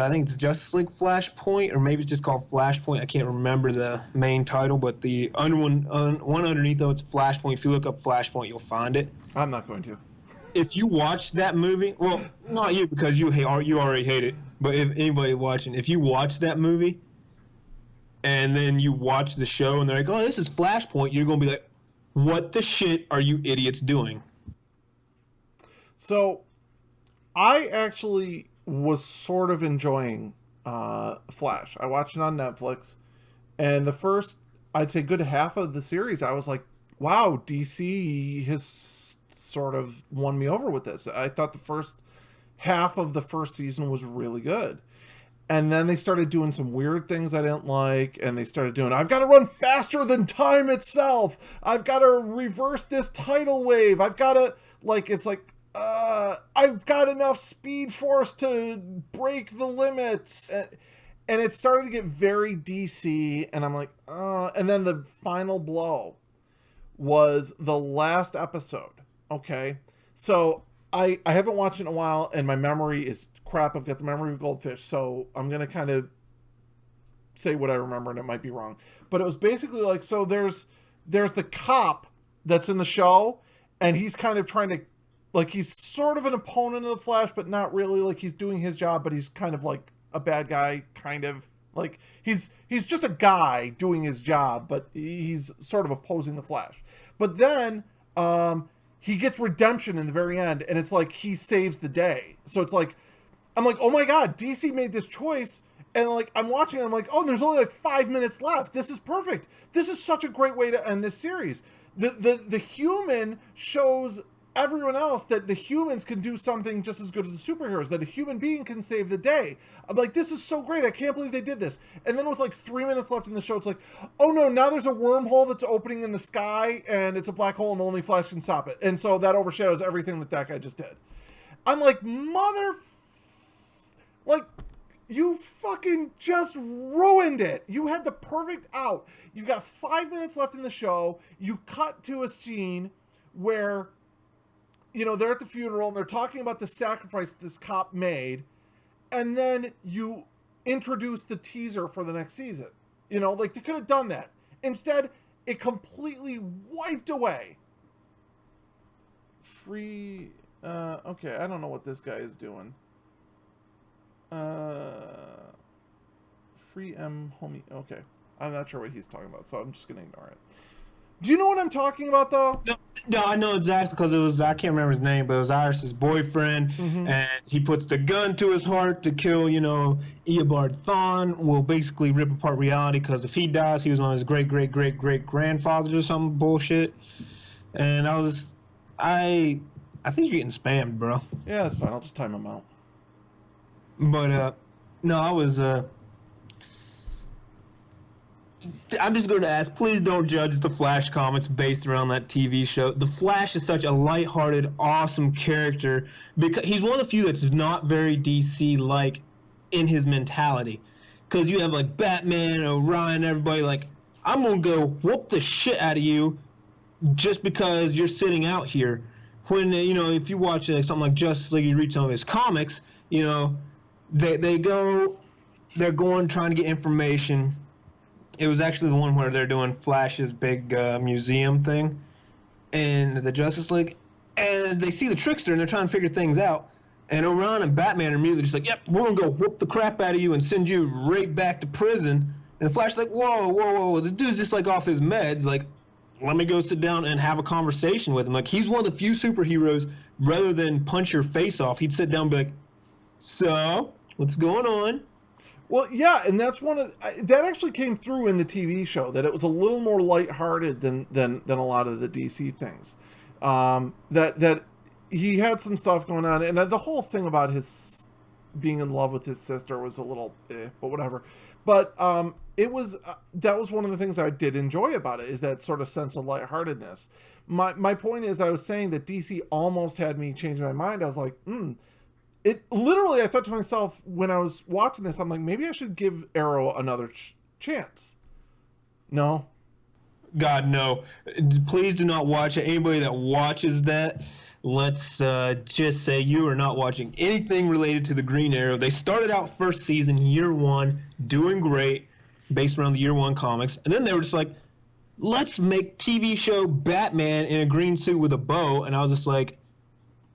think it's Justice League Flashpoint, or maybe it's just called Flashpoint. I can't remember the main title, but the one underneath though, it's Flashpoint. If you look up Flashpoint, you'll find it. I'm not going to. If you watch that movie, well, not you because you already hate it. But if anybody watching, if you watch that movie, and then you watch the show, and they're like, "Oh, this is Flashpoint," you're gonna be like, "What the shit are you idiots doing?" So, I actually was sort of enjoying Flash. I watched it on Netflix, and the first, I'd say, good half of the series, I was like, wow, DC has sort of won me over with this. I thought the first half of the first season was really good. And then they started doing some weird things I didn't like, and they started doing, I've got to run faster than time itself. I've got to reverse this tidal wave. I've got to, like, it's like, I've got enough speed force to break the limits. And it started to get very DC, and I'm like, and then the final blow was the last episode. Okay. So I haven't watched it in a while, and my memory is crap. I've got the memory of a goldfish, so I'm going to kind of say what I remember, and it might be wrong. But it was basically like, so there's the cop that's in the show, and he's kind of trying to, like, he's sort of an opponent of the Flash, but not really. Like, he's doing his job, but he's kind of like a bad guy, kind of. Like, he's just a guy doing his job, but he's sort of opposing the Flash. But then he gets redemption in the very end, and it's like he saves the day. So it's like, I'm like, oh my god, DC made this choice, and like I'm watching it, I'm like, oh, there's only like 5 minutes left. This is perfect. This is such a great way to end this series. The human shows everyone else that the humans can do something just as good as the superheroes, that a human being can save the day. I'm like, this is so great. I can't believe they did this. And then with like 3 minutes left in the show, it's like, oh no, now there's a wormhole that's opening in the sky, and it's a black hole, and only Flash can stop it. And so that overshadows everything that guy just did. I'm like, like, You fucking just ruined it. You had the perfect out. You've got 5 minutes left in the show. You cut to a scene where, they're at the funeral and they're talking about the sacrifice this cop made. And then you introduce the teaser for the next season. They could have done that. Instead, it completely wiped away. Free. Okay, I don't know what this guy is doing. Free M homie. Okay, I'm not sure what he's talking about, so I'm just gonna ignore it. Do you know what I'm talking about, though? No, I know exactly, because I can't remember his name, but it was Iris's boyfriend, and he puts the gun to his heart to kill, Eobard Thawne, will basically rip apart reality, because if he dies, he was one of his great-great-great-great-grandfathers or some bullshit. And I think you're getting spammed, bro. Yeah, that's fine. I'll just time him out. But, no, I'm just going to ask, please don't judge the Flash comics based around that TV show. The Flash is such a lighthearted, awesome character, because he's one of the few that's not very DC-like in his mentality. Because you have, like, Batman, Orion, everybody, like, I'm going to go whoop the shit out of you just because you're sitting out here. When, if you watch something like Justice League, you read some of his comics, they're going trying to get information. It was actually the one where they're doing Flash's big museum thing in the Justice League, and they see the Trickster and they're trying to figure things out. And Orion and Batman are immediately just like, "Yep, we're gonna go whoop the crap out of you and send you right back to prison." And the Flash's like, "Whoa, the dude's just like off his meds. Like, let me go sit down and have a conversation with him." Like, he's one of the few superheroes, rather than punch your face off, he'd sit down and be like, "So, what's going on?" Well, yeah, and that's that actually came through in the TV show, that it was a little more lighthearted than a lot of the DC things. That he had some stuff going on, and the whole thing about his being in love with his sister was a little but whatever. But it was that was one of the things I did enjoy about it, is that sort of sense of lightheartedness. My point is, I was saying that DC almost had me change my mind. I was like, It literally, I thought to myself when I was watching this, I'm like, maybe I should give Arrow another chance. No. God, no. Please do not watch it. Anybody that watches that, let's just say you are not watching anything related to the Green Arrow. They started out first season, year one, doing great, based around the year one comics. And then they were just like, let's make TV show Batman in a green suit with a bow. And I was just like,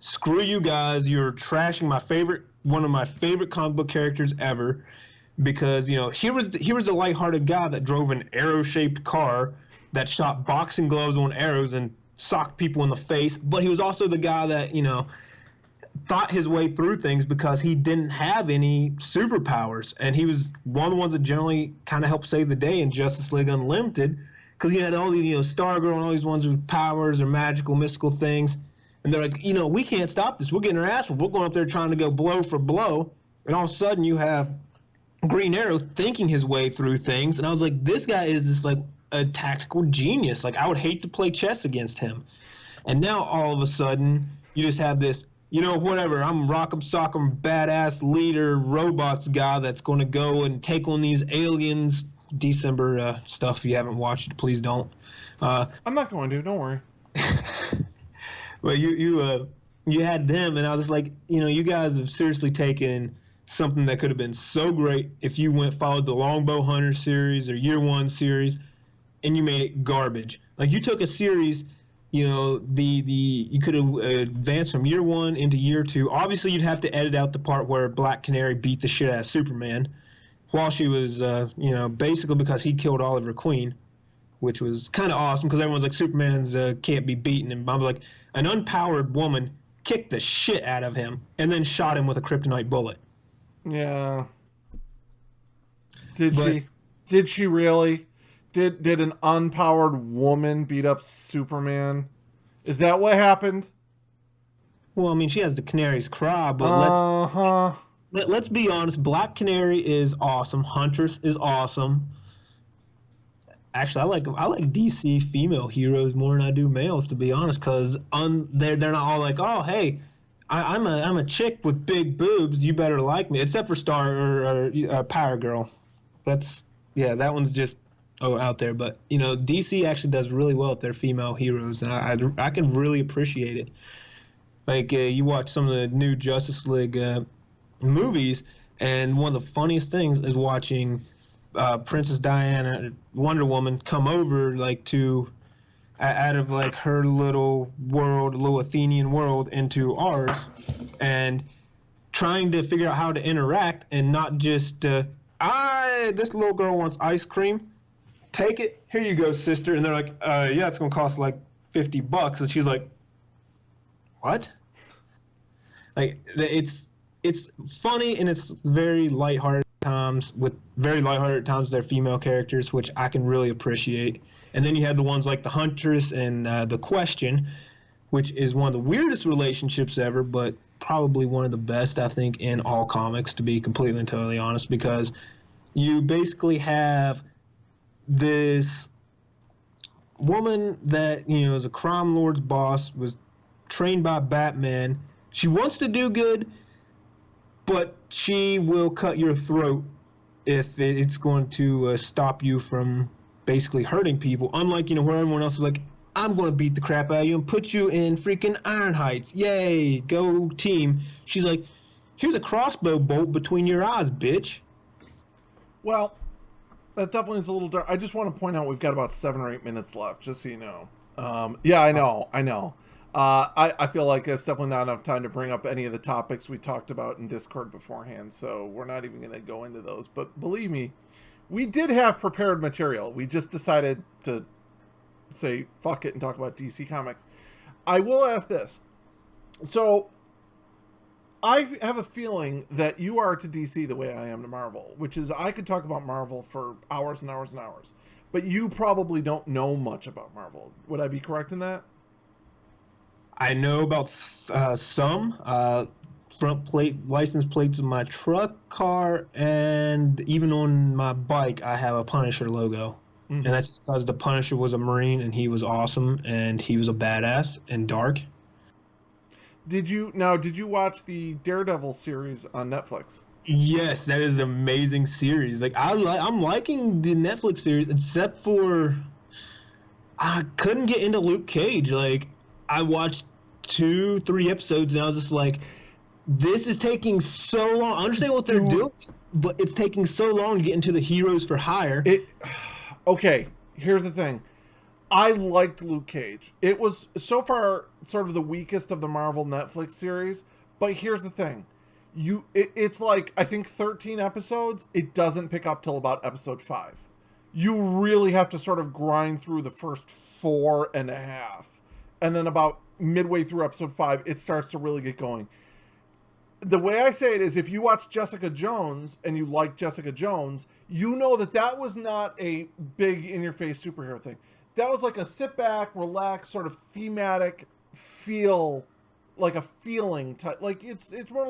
screw you guys, you're trashing one of my favorite comic book characters ever, because he was a lighthearted guy that drove an arrow-shaped car that shot boxing gloves on arrows and socked people in the face, but he was also the guy that thought his way through things because he didn't have any superpowers, and he was one of the ones that generally kind of helped save the day in Justice League Unlimited, because you had all these Stargirl and all these ones with powers or magical, mystical things. And they're like, we can't stop this. We're getting our ass whooped. We're going up there trying to go blow for blow. And all of a sudden you have Green Arrow thinking his way through things. And I was like, this guy is just like a tactical genius. Like, I would hate to play chess against him. And now all of a sudden you just have this, whatever. I'm rock'em sock'em badass leader robots guy that's going to go and take on these aliens. December stuff. If you haven't watched it, please don't. I'm not going to. Don't worry. Well, you had them, and I was just like, you guys have seriously taken something that could have been so great if you followed the Longbow Hunter series or Year One series, and you made it garbage. Like, you took a series, you could have advanced from Year One into Year Two. Obviously, you'd have to edit out the part where Black Canary beat the shit out of Superman, while she was, basically because he killed Oliver Queen, which was kind of awesome because everyone's like, Superman's can't be beaten. And I was like, an unpowered woman kicked the shit out of him and then shot him with a kryptonite bullet. Yeah. Did she really? Did an unpowered woman beat up Superman? Is that what happened? Well, I mean, she has the Canary's cry, but let's be honest. Black Canary is awesome. Huntress is awesome. Actually, I like DC female heroes more than I do males, to be honest, because they're not all like, oh, hey, I'm a chick with big boobs. You better like me, except for Star or Power Girl. That's that one's just out there. But DC actually does really well with their female heroes, and I can really appreciate it. Like you watch some of the new Justice League movies, and one of the funniest things is watching Princess Diana, Wonder Woman, come over like to out of like her little world, little Athenian world, into ours, and trying to figure out how to interact and not just this little girl wants ice cream, take it, here you go, sister, and they're like, yeah, it's gonna cost like $50, and she's like, what? Like it's funny and it's very lighthearted times with very lighthearted times with their female characters, which I can really appreciate. And then you have the ones like the Huntress and the Question, which is one of the weirdest relationships ever, but probably one of the best, I think, in all comics, to be completely and totally honest, because you basically have this woman that, is a crime lord's boss, was trained by Batman. She wants to do good, but she will cut your throat if it's going to stop you from basically hurting people. Unlike, where everyone else is like, I'm going to beat the crap out of you and put you in freaking Iron Heights. Yay, go team. She's like, here's a crossbow bolt between your eyes, bitch. Well, that definitely is a little dark. I just want to point out we've got about 7 or 8 minutes left, just so you know. Yeah, I know. I feel like it's definitely not enough time to bring up any of the topics we talked about in Discord beforehand, so we're not even going to go into those. But believe me, we did have prepared material. We just decided to say fuck it and talk about DC Comics. I will ask this. So, I have a feeling that you are to DC the way I am to Marvel, which is I could talk about Marvel for hours and hours and hours, but you probably don't know much about Marvel. Would I be correct in that? I know about some front plate license plates of my truck, car, and even on my bike, I have a Punisher logo. Mm-hmm. And that's just because the Punisher was a Marine and he was awesome and he was a badass and dark. Did you watch the Daredevil series on Netflix? Yes, that is an amazing series. Like I'm liking the Netflix series, except for I couldn't get into Luke Cage. Like I watched 2-3 episodes and I was just like, this is taking so long. I understand what they're doing, but it's taking so long to get into the Heroes for Hire. Okay, here's the thing. I liked Luke Cage. It was so far sort of the weakest of the Marvel Netflix series, but here's the thing. It's like, I think 13 episodes. It doesn't pick up till about episode 5. You really have to sort of grind through the first 4.5. And then about midway through episode 5, it starts to really get going. The way I say it is, if you watch Jessica Jones and you like Jessica Jones, you know that was not a big in-your-face superhero thing. That was like a sit back, relax, sort of thematic feel, like a feeling type. Like it's more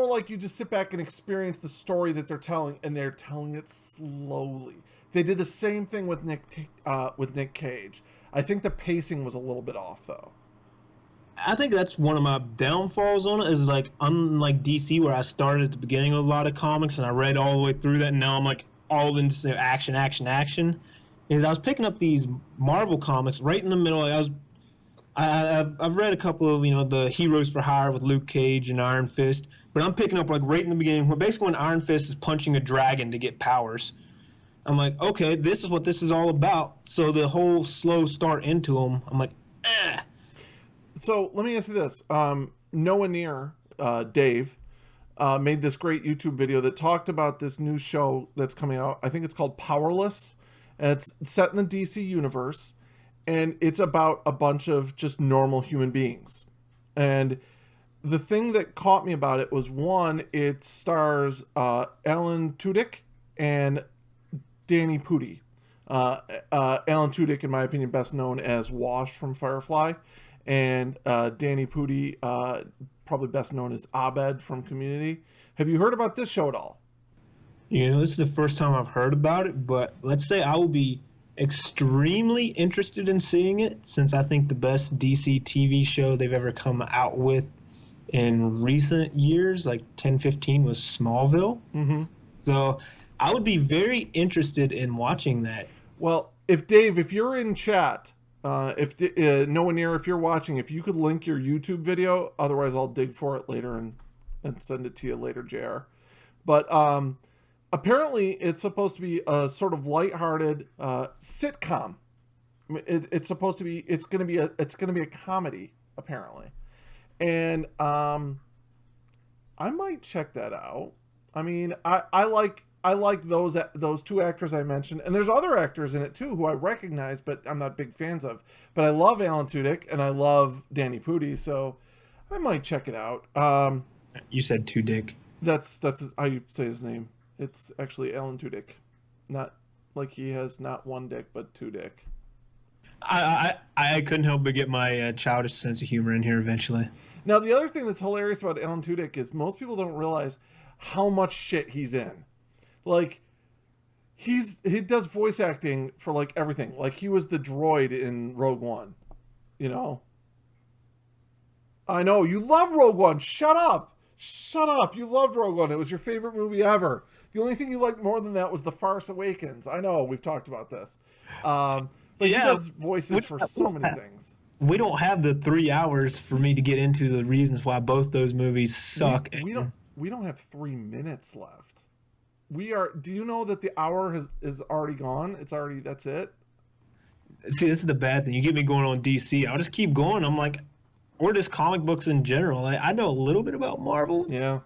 like you just sit back and experience the story that they're telling, and they're telling it slowly. They did the same thing with Nick Cage. I think the pacing was a little bit off, though. I think that's one of my downfalls on it, is like, unlike DC, where I started at the beginning of a lot of comics and I read all the way through that, and now I'm like all into action, is I was picking up these Marvel comics right in the middle. I've read a couple of, the Heroes for Hire with Luke Cage and Iron Fist, but I'm picking up like right in the beginning, where basically when Iron Fist is punching a dragon to get powers. I'm like, okay, this is what this is all about. So the whole slow start into them, I'm like, eh. So let me ask you this. Noah Near, Dave, made this great YouTube video that talked about this new show that's coming out. I think it's called Powerless. And it's set in the DC universe. And it's about a bunch of just normal human beings. And the thing that caught me about it was, one, it stars Alan Tudyk and Danny Pudi. Alan Tudyk, in my opinion, best known as Wash from Firefly. And Danny Pudi, probably best known as Abed from Community. Have you heard about this show at all? This is the first time I've heard about it, but let's say I will be extremely interested in seeing it, since I think the best DC TV show they've ever come out with in recent years, like 10, 15, was Smallville. Mm-hmm. So I would be very interested in watching that. Well, if you're in chat, if no one near, if you're watching, if you could link your YouTube video, otherwise I'll dig for it later and send it to you later, Jr. But apparently it's supposed to be a sort of lighthearted sitcom. It's supposed to be. It's gonna be a comedy apparently, and I might check that out. I mean, I like those two actors I mentioned, and there's other actors in it too who I recognize, but I'm not big fans of. But I love Alan Tudyk and I love Danny Pudi, so I might check it out. You said Tudyk. That's how you say his name. It's actually Alan Tudyk, not like he has not one dick but two dick. I couldn't help but get my childish sense of humor in here eventually. Now the other thing that's hilarious about Alan Tudyk is most people don't realize how much shit he's in. Like he does voice acting for like everything. Like he was the droid in Rogue One, you know. I know you love Rogue One. Shut up. You loved Rogue One. It was your favorite movie ever. The only thing you liked more than that was The Farce Awakens. I know we've talked about this. But yeah, he does voices for so many things. We don't have the 3 hours for me to get into the reasons why both those movies suck. We don't have 3 minutes left. Do you know that the hour is already gone? That's it. See, this is the bad thing. You get me going on DC. I'll just keep going. I'm like, or just comic books in general. I know a little bit about Marvel. Yeah.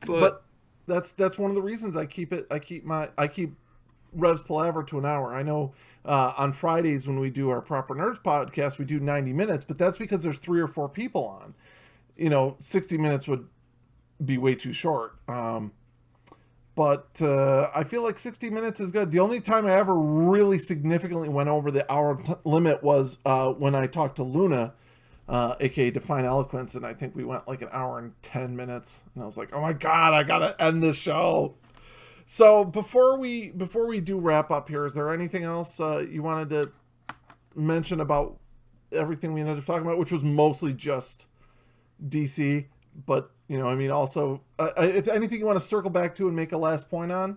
But that's one of the reasons I keep Rhevs Palaver to an hour. I know on Fridays when we do our Proper Nerds podcast, we do 90 minutes, but that's because there's 3 or 4 people on. 60 minutes would be way too short. But I feel like 60 minutes is good. The only time I ever really significantly went over the hour limit was when I talked to Luna, aka Define Eloquence, and I think we went like an hour and 10 minutes. And I was like, oh my God, I gotta end this show. So before we do wrap up here, is there anything else you wanted to mention about everything we ended up talking about, which was mostly just DC? But also, if anything you want to circle back to and make a last point on.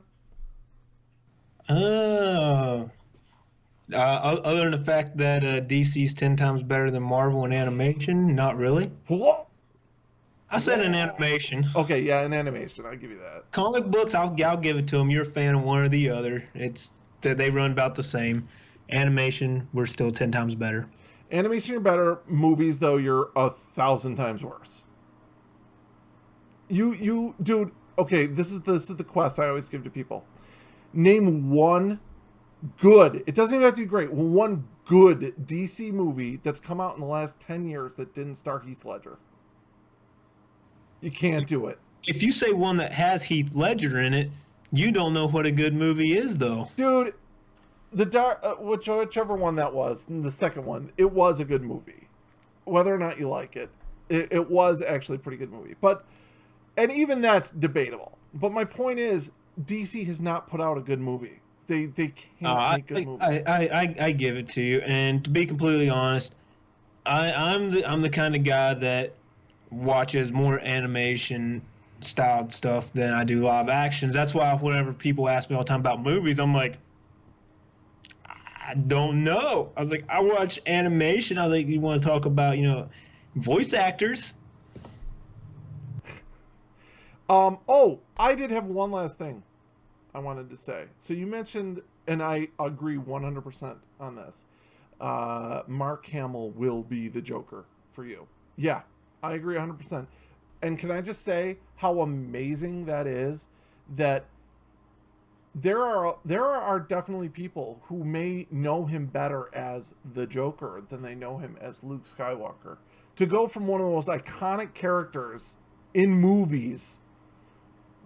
Other than the fact that DC's 10 times better than Marvel in animation, not really. What? I said in animation. Okay, yeah, in animation, I'll give you that. Comic books, I'll give it to them. You're a fan of one or the other. It's that they run about the same. Animation, we're still 10 times better. Animation, you're better. Movies, though, you're 1,000 times worse. You, dude. Okay, this is the quest I always give to people. Name one good. It doesn't even have to be great. One good DC movie that's come out in the last 10 years that didn't star Heath Ledger. You can't do it. If you say one that has Heath Ledger in it, you don't know what a good movie is, though. Dude, whichever one that was, the second one, it was a good movie. Whether or not you like it, it was actually a pretty good movie. And even that's debatable. But my point is, DC has not put out a good movie. They can't make good movies. I give it to you. And to be completely honest, I'm the kind of guy that watches more animation styled stuff than I do live actions. That's why whenever people ask me all the time about movies, I'm like, I don't know. I was like, I watch animation. I think you want to talk about, voice actors. I did have one last thing I wanted to say. So you mentioned, and I agree 100% on this, Mark Hamill will be the Joker for you. Yeah, I agree 100%. And can I just say how amazing that is, that there are definitely people who may know him better as the Joker than they know him as Luke Skywalker. To go from one of the most iconic characters in movies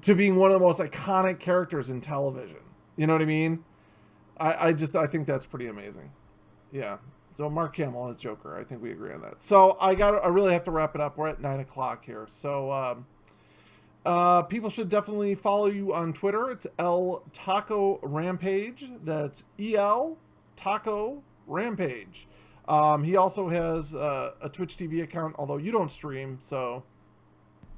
to being one of the most iconic characters in television. You know what I mean? I think that's pretty amazing. Yeah. So Mark Hamill as Joker. I think we agree on that. So I really have to wrap it up. We're at 9:00 here. So people should definitely follow you on Twitter. It's El Taco Rampage. That's EL Taco Rampage. He also has a Twitch TV account, although you don't stream, so.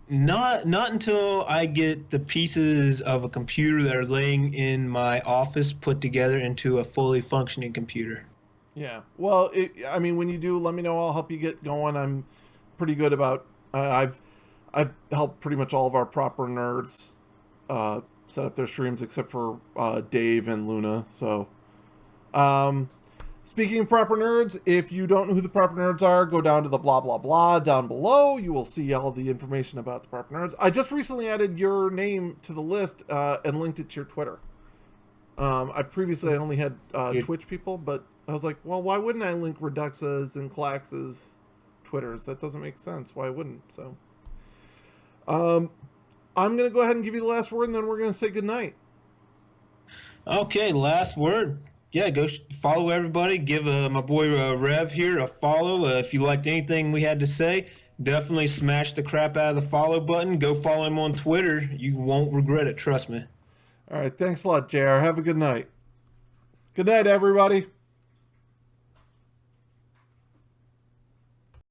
Not until I get the pieces of a computer that are laying in my office put together into a fully functioning computer. Yeah. Well, I mean, when you do, let me know. I'll help you get going. I'm pretty good about. I've helped pretty much all of our proper nerds set up their streams, except for Dave and Luna. So, speaking of proper nerds, if you don't know who the proper nerds are, go down to the blah blah blah down below. You will see all the information about the proper nerds. I just recently added your name to the list and linked it to your Twitter. I previously only had Twitch people, but I was like, well, why wouldn't I link Reduxa's and Clax's Twitters? That doesn't make sense. Why wouldn't? So, I'm going to go ahead and give you the last word, and then we're going to say goodnight. Okay, last word. Yeah, go follow everybody. Give my boy Rev here a follow. If you liked anything we had to say, definitely smash the crap out of the follow button. Go follow him on Twitter. You won't regret it, trust me. All right, thanks a lot, JR. Have a good night. Good night, everybody.